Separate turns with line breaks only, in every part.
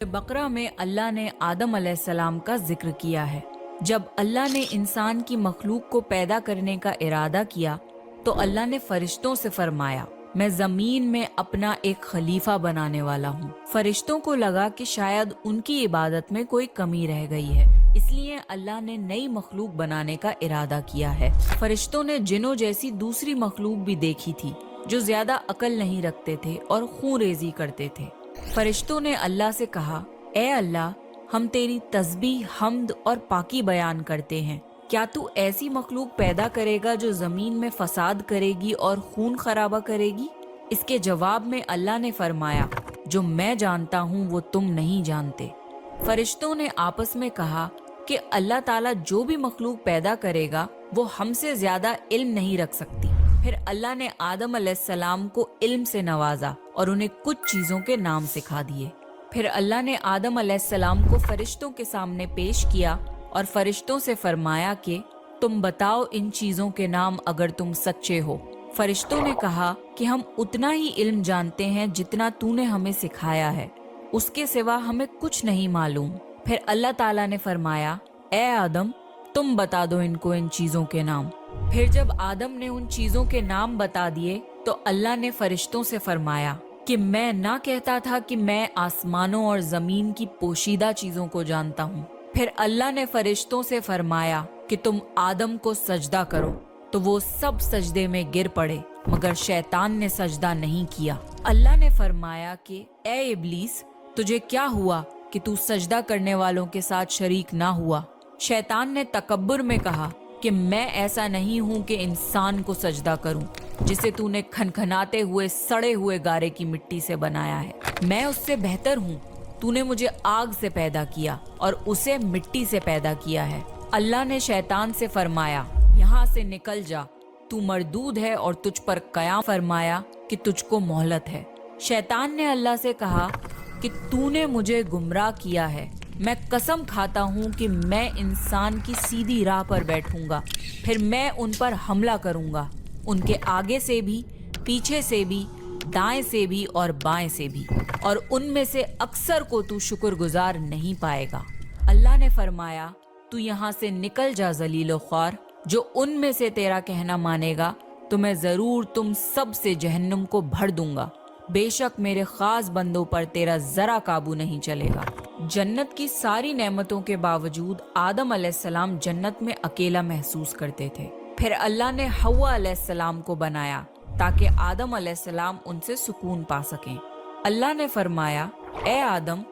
बकरा में अल्लाह ने आदम अलैहिस्सलाम का जिक्र किया है। जब अल्लाह ने इंसान की मखलूक को पैदा करने का इरादा किया तो अल्लाह ने फरिश्तों से फरमाया, मैं जमीन में अपना एक खलीफा बनाने वाला हूँ। फरिश्तों को लगा कि शायद उनकी इबादत में कोई कमी रह गई है, इसलिए अल्लाह ने नई मखलूक बनाने का इरादा किया है। फरिश्तों ने जिन्नों जैसी दूसरी मखलूक भी देखी थी जो ज्यादा अकल नहीं रखते थे और खून रेजी करते थे। फरिश्तों ने अल्लाह से कहा, ए अल्लाह, हम तेरी तस्बीह, हम्द और पाकी बयान करते हैं। क्या तू ऐसी मखलूक पैदा करेगा जो जमीन में फसाद करेगी और खून खराबा करेगी? इसके जवाब में अल्लाह ने फरमाया, जो मैं जानता हूँ वो तुम नहीं जानते। फरिश्तों ने आपस में कहा कि अल्लाह ताला जो भी मखलूक पैदा करेगा वो हमसे ज्यादा इल्म नहीं रख सकती। फिर अल्लाह ने आदम अलैहिस्सलाम को इल्म से नवाजा और उन्हें कुछ चीजों के नाम सिखा दिए। फिर अल्लाह ने आदम अलैहिस्सलाम को फरिश्तों के सामने पेश किया और फरिश्तों से फरमाया कि तुम बताओ इन चीजों के नाम अगर तुम सच्चे हो। फरिश्तों ने कहा कि हम उतना ही इल्म जानते हैं जितना तूने हमें सिखाया है, उसके सिवा हमें कुछ नहीं मालूम। फिर अल्लाह ताला ने फरमाया, ए आदम, तुम बता दो इनको इन चीजों के नाम। फिर जब आदम ने उन चीजों के नाम बता दिए तो अल्लाह ने फरिश्तों से फरमाया कि मैं ना कहता था कि मैं आसमानों और जमीन की पोशीदा चीजों को जानता हूँ। फिर अल्लाह ने फरिश्तों से फरमाया कि तुम आदम को सजदा करो, तो वो सब सजदे में गिर पड़े मगर शैतान ने सजदा नहीं किया। अल्लाह ने फरमाया कि ए इब्लीस, तुझे क्या हुआ कि तू सजदा करने वालों के साथ शरीक ना हुआ? शैतान ने तकब्बुर में कहा कि मैं ऐसा नहीं हूँ कि इंसान को सजदा करूँ जिसे तूने खनखनाते हुए सड़े हुए गारे की मिट्टी से बनाया है। मैं उससे बेहतर हूँ। तूने मुझे आग से पैदा किया और उसे मिट्टी से पैदा किया है। अल्लाह ने शैतान से फरमाया, यहाँ से निकल जा, तू मरदूद है और तुझ पर कयामत फरमाया कि तुझको मोहलत है। शैतान ने अल्लाह से कहा कि तूने मुझे गुमराह किया है। मैं कसम खाता हूँ कि मैं इंसान की सीधी राह पर बैठूंगा, फिर मैं उन पर हमला करूंगा, उनके आगे से भी, पीछे से भी, दाएं से भी और बाएं से भी, और उनमें से अक्सर को तू शुक्रगुजार नहीं पाएगा। अल्लाह ने फरमाया, तू यहाँ से निकल जा जलीलो ख्वार, जो उनमें से तेरा कहना मानेगा तो मैं जरूर तुम सब से जहन्नुम को भर दूंगा। बेशक मेरे खास बंदों पर तेरा जरा काबू नहीं चलेगा। जन्नत की सारी नेमतों के बावजूद आदम अलैहिस्सलाम जन्नत में अकेला महसूस करते थे। फिर अल्लाह ने हव्वा अलैहिस्सलाम को बनाया ताकि आदम अलैहिस्सलाम उनसे सुकून पा सकें। अल्लाह ने फरमाया, ए आदम,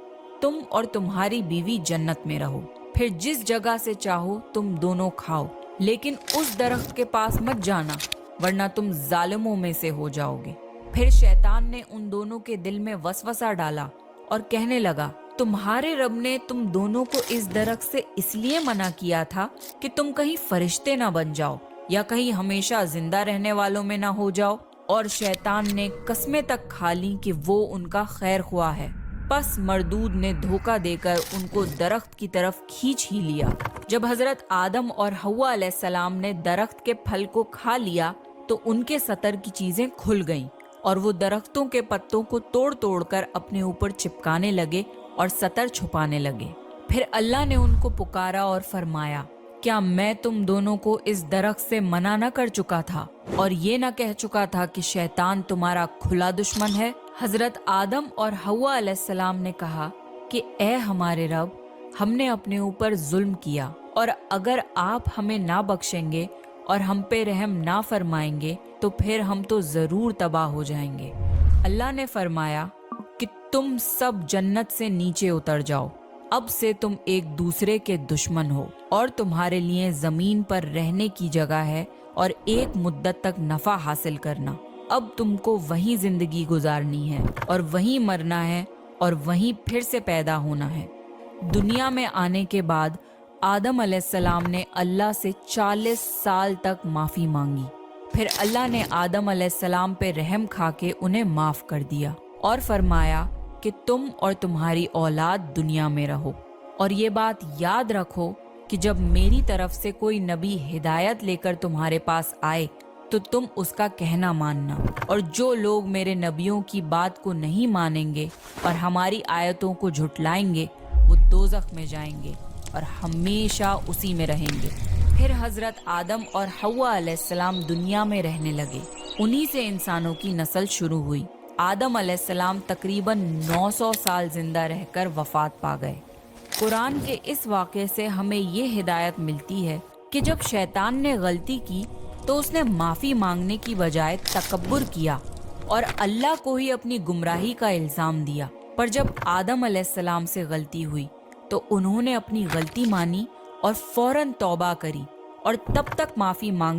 तुम और तुम्हारी बीवी जन्नत में रहो, फिर जिस जगह से चाहो तुम दोनों खाओ, लेकिन उस दरख्त के पास मत जाना वरना तुम जालिमों में से हो जाओगे। फिर शैतान ने उन दोनों के दिल में वसवसा डाला और कहने लगा, तुम्हारे रब ने तुम दोनों को इस दरख्त से इसलिए मना किया था कि तुम कहीं फरिश्ते ना बन जाओ या कहीं हमेशा जिंदा रहने वालों में ना हो जाओ। और शैतान ने कस्में तक खा ली कि वो उनका खैर ख्वाह है। बस मरदूद ने धोखा देकर उनको दरख्त की तरफ खींच ही लिया। जब हजरत आदम और हव्वा अलैहिस्सलाम ने दरख्त के फल को खा लिया तो उनके सतर की चीजें खुल गईं और वो दरख्तों के पत्तों को तोड़ तोड़ कर अपने ऊपर चिपकाने लगे और सतर छुपाने लगे। फिर अल्लाह ने उनको पुकारा और फरमाया, क्या मैं तुम दोनों को इस दरख्त से मना न कर चुका था और ये न कह चुका था कि शैतान तुम्हारा खुला दुश्मन है? हजरत आदम और हव्वा अलैहिस्सलाम ने कहा कि ए हमारे रब, हमने अपने ऊपर जुल्म किया और अगर आप हमें ना बख्शेंगे और हम पे रहम ना फरमाएंगे तो फिर हम तो जरूर तबाह हो जाएंगे। अल्लाह ने फरमाया कि तुम सब जन्नत से नीचे उतर जाओ, अब से तुम एक दूसरे के दुश्मन हो और तुम्हारे लिए जमीन पर रहने की जगह है और एक मुद्दत तक नफा हासिल करना। अब तुमको वहीं जिंदगी गुजारनी है और वहीं मरना है और वहीं फिर से पैदा होना है। दुनिया में आने के बाद आदम अलैहिस्सलाम ने अल्लाह से 40 साल तक माफी मांगी। फिर अल्लाह ने आदम अलैहिस्सलाम पे रहम खा के उन्हें माफ कर दिया और फरमाया कि तुम और तुम्हारी औलाद दुनिया में रहो, और ये बात याद रखो कि जब मेरी तरफ से कोई नबी हिदायत लेकर तुम्हारे पास आए تو تم اس کا کہنا ماننا، اور جو لوگ میرے نبیوں کی بات کو نہیں مانیں گے اور ہماری آیتوں کو جھٹلائیں گے وہ دوزخ میں جائیں گے اور ہمیشہ اسی میں رہیں گے۔ پھر حضرت آدم اور حوا علیہ السلام دنیا میں رہنے لگے، انہی سے انسانوں کی نسل شروع ہوئی۔ آدم علیہ السلام تقریباً 900 سال زندہ رہ کر وفات پا گئے۔ قرآن کے اس واقعے سے ہمیں یہ ہدایت ملتی ہے کہ جب شیطان نے غلطی کی تو اس نے معافی مانگنے کی بجائے تکبر کیا اور اللہ کو ہی اپنی گمراہی کا الزام دیا۔ پر جب آدم علیہ السلام سے غلطی ہوئی تو انہوں نے اپنی غلطی مانی اور فوراً توبہ کری اور تب تک معافی مانگ